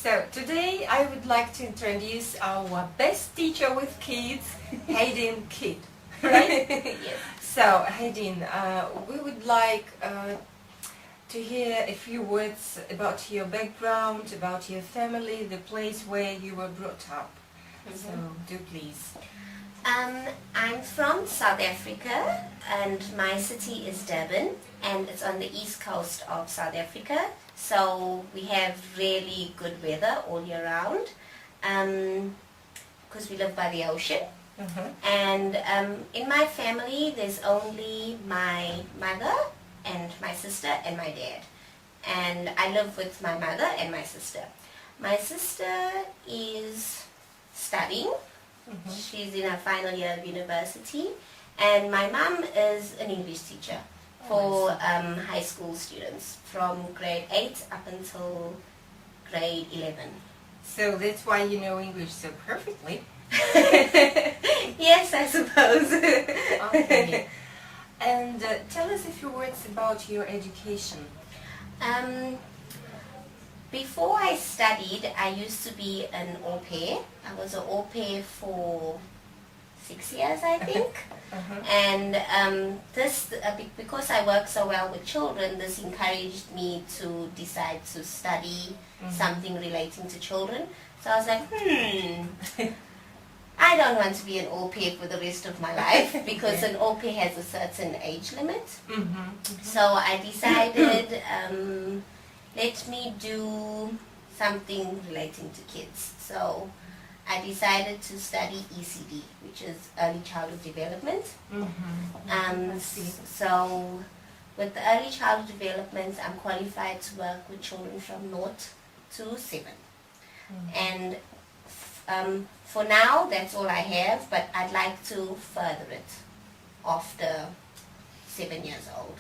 So today I would like to introduce our best teacher with kids, Hadine Kid, right? Yes. So Hadine, we would like to hear a few words about your background, about your family, the place where you were brought up. So do please. I'm from South Africa and my city is Durban and it's on the east coast of South Africa, so we have really good weather all year round because we live by the ocean. And in my family there's only my mother and my sister and my dad, and I live with my mother and my sister. My sister is studying. She's in her final year of university, and my mum is an English teacher for high school students from grade 8 up until grade 11. So that's why you know English so perfectly. Yes, I suppose. Okay. And tell us a few words about your education. Before I studied, I used to be an au pair. I was an au pair for 6 years, I think. And because I work so well with children, this encouraged me to decide to study something relating to children. So I was like, I don't want to be an au pair for the rest of my life because an au pair has a certain age limit. So I decided, let me do something relating to kids. So I decided to study ECD, which is Early Childhood Development. So with the Early Childhood Development, I'm qualified to work with children from 0 to 7. And for now, that's all I have, but I'd like to further it after 7 years old,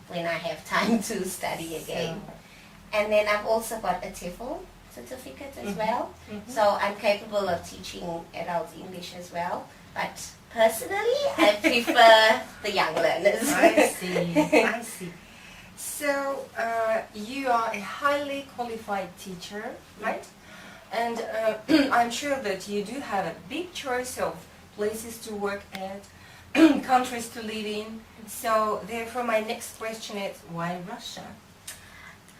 when I have time to study again. And then I've also got a TEFL certificate as well, so I'm capable of teaching adult English as well, but personally I prefer the young learners. I see, I see. So you are a highly qualified teacher, right? And I'm sure that you do have a big choice of places to work at, countries to live in. So therefore my next question is, why Russia?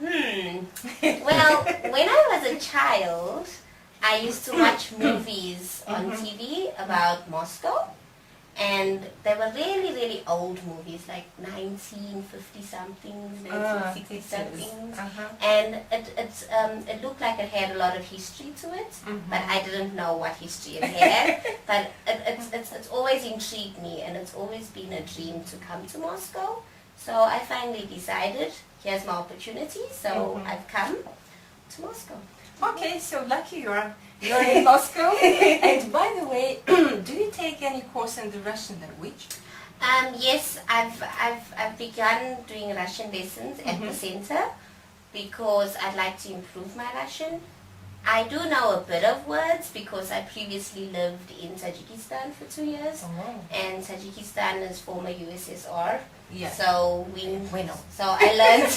Well, when I was a child, I used to watch movies on TV about Moscow, and they were really, really old movies, like 1950-somethings, 1960-somethings, and it looked like it had a lot of history to it, but I didn't know what history it had, but it's always intrigued me, and it's always been a dream to come to Moscow. So I finally decided, here's my opportunity, so I've come to Moscow. Okay, so lucky you're in Moscow. And by the way, do you take any course in the Russian language? Yes, I've begun doing Russian lessons at the center because I'd like to improve my Russian. I do know a bit of words because I previously lived in Tajikistan for 2 years, and Tajikistan is former USSR. Yeah. So we know. So I learned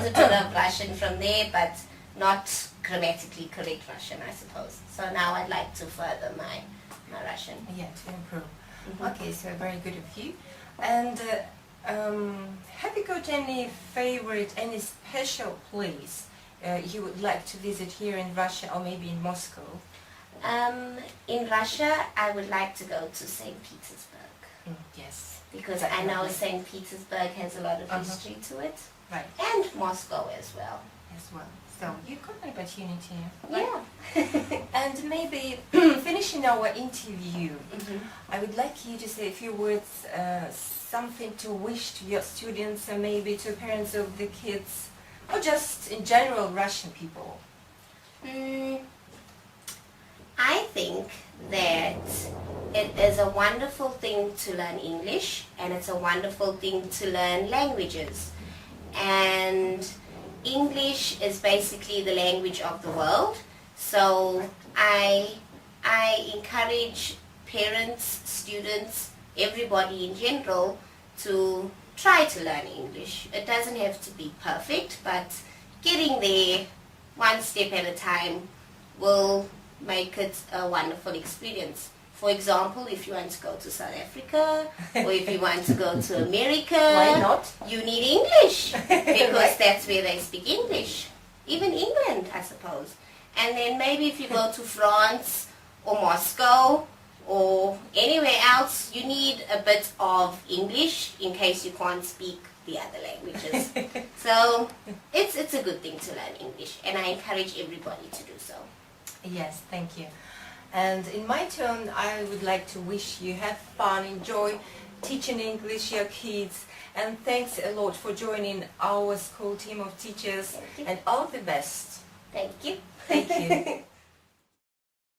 a bit of Russian from there, but not grammatically correct Russian, I suppose. So now I'd like to further my Russian. Yeah, to improve. Okay, so very good of you. And have you got any favorite, any special place you would like to visit here in Russia or maybe in Moscow? In Russia, I would like to go to St. Petersburg. Yes. Because I know St. Petersburg has a lot of history to it. Right. And Moscow as well. As well. So you've got an opportunity. Right? Yeah. And maybe finishing our interview, I would like you to say a few words, something to wish to your students and maybe to parents of the kids, or just in general Russian people. I think that it is a wonderful thing to learn English, and it's a wonderful thing to learn languages. And English is basically the language of the world, so I encourage parents, students, everybody in general to try to learn English. It doesn't have to be perfect, but getting there one step at a time will make it a wonderful experience. For example, if you want to go to South Africa or if you want to go to America, Why not? you need English because that's where they speak English. Even England, I suppose. And then maybe if you go to France or Moscow or anywhere else, you need a bit of English in case you can't speak the other languages. So it's a good thing to learn English, and I encourage everybody to do so. Yes, thank you. And in my turn, I would like to wish you have fun, enjoy teaching English your kids, and thanks a lot for joining our school team of teachers, and all the best. Thank you. Thank you.